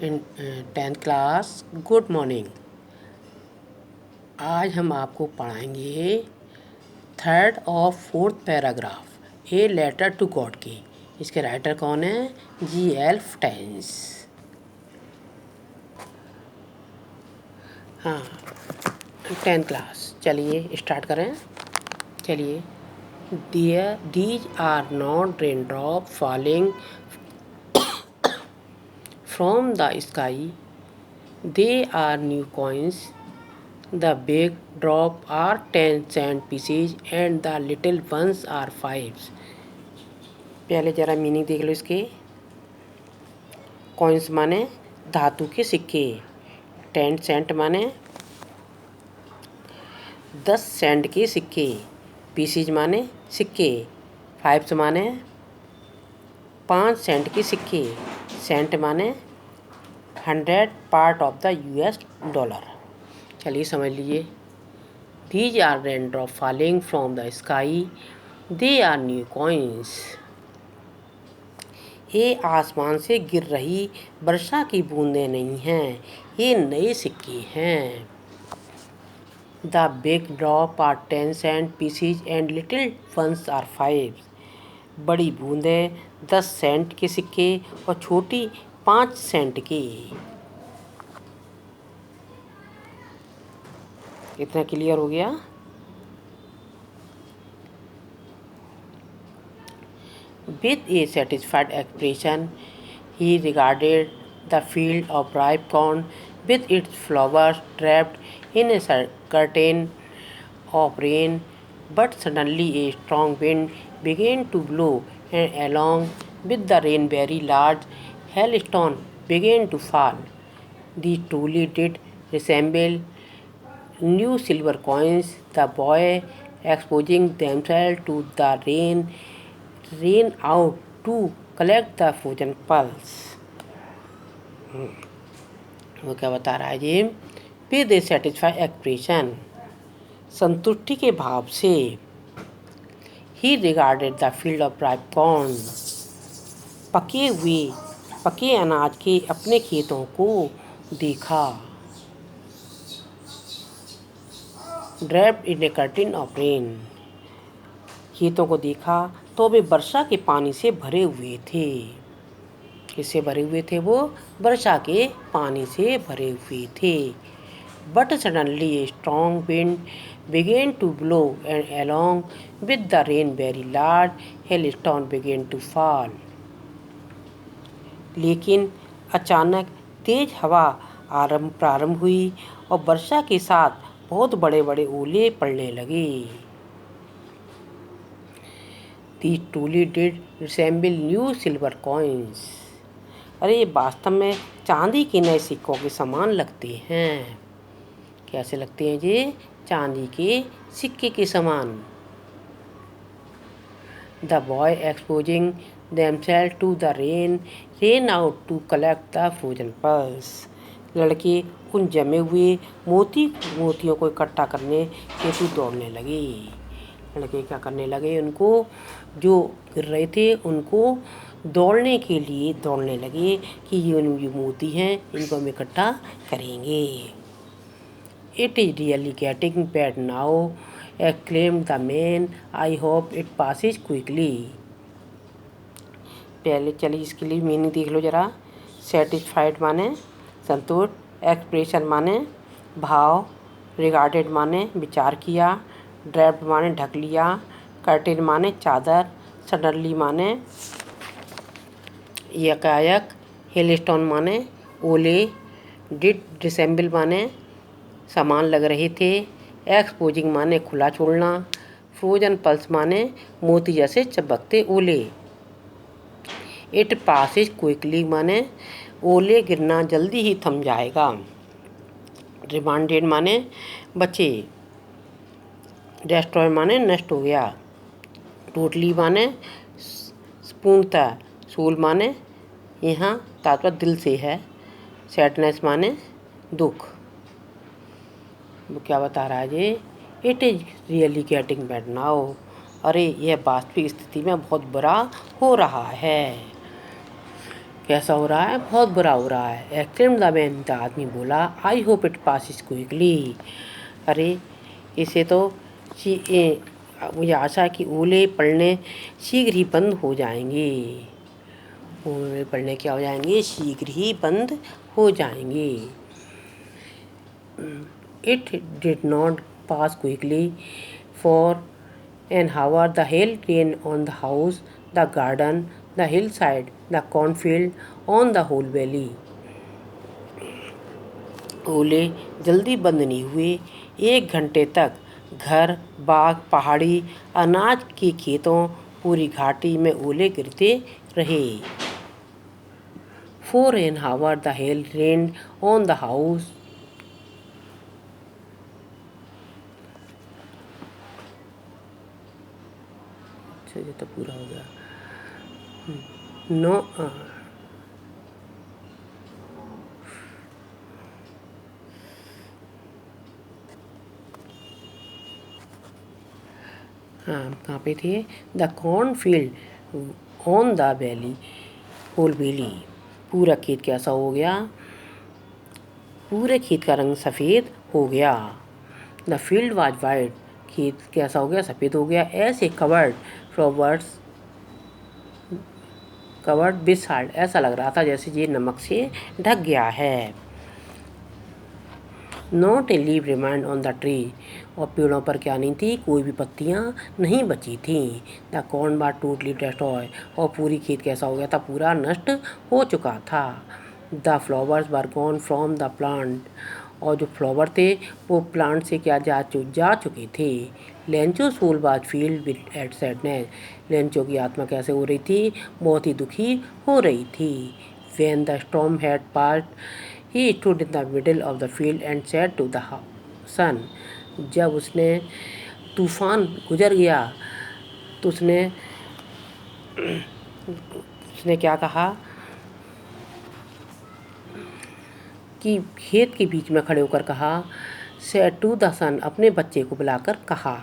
इन 10th class, good morning. आज हम आपको पढ़ाएंगे थर्ड और fourth paragraph, a letter to God की। इसके राइटर कौन है? G.L. Ftennes। हाँ, 10th क्लास। चलिए स्टार्ट करें। चलिए, these are not rain drop falling from the sky, they are new coins. The big drop are 10 cent pieces and the little ones are 5s। पहले ज़रा meaning देख लो इसके। Coins माने धातु के सिक्के, 10 सेंट माने 10 सेंट के सिक्के, पीसीज माने सिक्के, 5s माने 5 सेंट के सिक्के, सेंट माने 100 part of the US dollar. चलिए समझ लीजिए। These are raindrops falling from the sky, they are new coins। ये आसमान से गिर रही वर्षा की बूंदें नहीं हैं, ये नए सिक्के हैं। The big drop are 10 cent pieces and little ones are 5। बड़ी बूंदें 10 सेंट के सिक्के और छोटी 5 सेंट की। इतना क्लियर हो गया? With a satisfied expression, he regarded the field of ripe corn with its flowers trapped in a curtain of rain. But suddenly a strong wind began to blow, and along with the rain very large hailstones began to fall. These truly did resemble new silver coins. The boy, exposing themselves to the rain, ran out to collect the frozen pearls। वो क्या बता रहा है जी? With A satisfied expression, संतुष्टि के भाव से। ही regarded the field of ripe corn, पके अनाज के अपने खेतों को देखा। Draped in A curtain of rain, खेतों को देखा तो वे वर्षा के पानी से भरे हुए थे। किससे भरे हुए थे वो? वर्षा के पानी से भरे हुए थे। But suddenly a strong wind began to blow and along with the rain very large hailstone began to fall. लेकिन अचानक तेज हवा प्रारंभ हुई और वर्षा के साथ बहुत बड़े बड़े ओले पड़ने लगे। These truly did resemble new silver coins। अरे ये वास्तव में चांदी के नए सिक्कों के समान लगते हैं। कैसे लगते हैं जी? चांदी के सिक्के के समान। The boy, exposing themselves to the rain, ran out to collect the frozen pearls। लड़के उन जमे हुए मोतियों को इकट्ठा करने हेतु दौड़ने लगे। लड़के क्या करने लगे? उनको जो गिर रहे थे उनको दौड़ने के लिए दौड़ने लगे कि ये मोती हैं, इनको हम इकट्ठा करेंगे। It is really getting bad now, acclaimed the man, I hope it passes quickly. पहले चलिए इसके लिए मीनिंग देख लो ज़रा। सेटिस्फाइड माने संतुष्ट, एक्सप्रेशन माने भाव, रिगार्डेड माने विचार किया, ड्रैप्ड माने ढक लिया, कर्टेन माने चादर, सडनली माने एकाएक, हेलस्टोन माने ओले, डिड डिसेंबल माने समान लग रहे थे, एक्सपोजिंग माने खुला छोड़ना, फ्रोजन पल्स माने मोती जैसे चमकते ओले, इट पासिस क्विकली माने ओले गिरना जल्दी ही थम जाएगा, रिमांडेड माने बचे, डेस्ट्रॉय माने नष्ट हो गया, टोटली माने पूर्णतः, सोल माने यहाँ तात्पर्य दिल से है, सैडनेस माने दुख। वो क्या बता रहा है जी? It is really getting bad now. अरे यह वास्तविक स्थिति में बहुत बुरा हो रहा है। कैसा हो रहा है? बहुत बुरा हो रहा है। एक्सक्लेम्ड द मैन, द आदमी बोला। I hope it passes quickly. अरे इसे तो मुझे आशा है कि ओले पड़ने शीघ्र ही बंद हो जाएंगे। ओले पड़ने क्या हो जाएंगे? शीघ्र ही बंद हो जाएंगे। It did not pass quickly. For an hour the hail rained on the house, the garden, the hillside, the cornfield, on the whole valley. ओले जल्दी बंद नहीं हुए। 1 घंटे तक घर, बाग, पहाड़ी, अनाज के खेतों, पूरी घाटी में ओले गिरते रहे। For an hour the hail rained on the house. अच्छा ये तो पूरा हो गया। नो हाँ कहाँ पे थे? The corn field on the valley, whole valley. पूरा खेत कैसा हो गया? पूरे खेत का रंग सफ़ेद हो गया। द फील्ड वाज वाइट, खेत कैसा हो गया? सफ़ेद हो गया। ऐसे covered flowers, covered with salt, ऐसा लग रहा था जैसे ये नमक से ढक गया है। Not a leave remind on the tree, और पेड़ों पर क्या नहीं थी? कोई भी पत्तियाँ नहीं बची थीं। The corn was totally destroy, और पूरी खेत कैसा हो गया था? पूरा नष्ट हो चुका था। The flowers were gone from the plant, और जो फ्लावर थे वो प्लांट से क्या जा चुके थे। Lencho soul was filled with at sadness, Lencho की आत्मा कैसे हो रही थी? बहुत ही दुखी हो रही थी। When the storm had passed, he stood in the middle of the field and said to the sun. जब उसने तूफान गुजर गया तो उसने क्या कहा कि खेत के बीच में खड़े होकर कहा, सेड टू द सन, अपने बच्चे को बुलाकर कहा।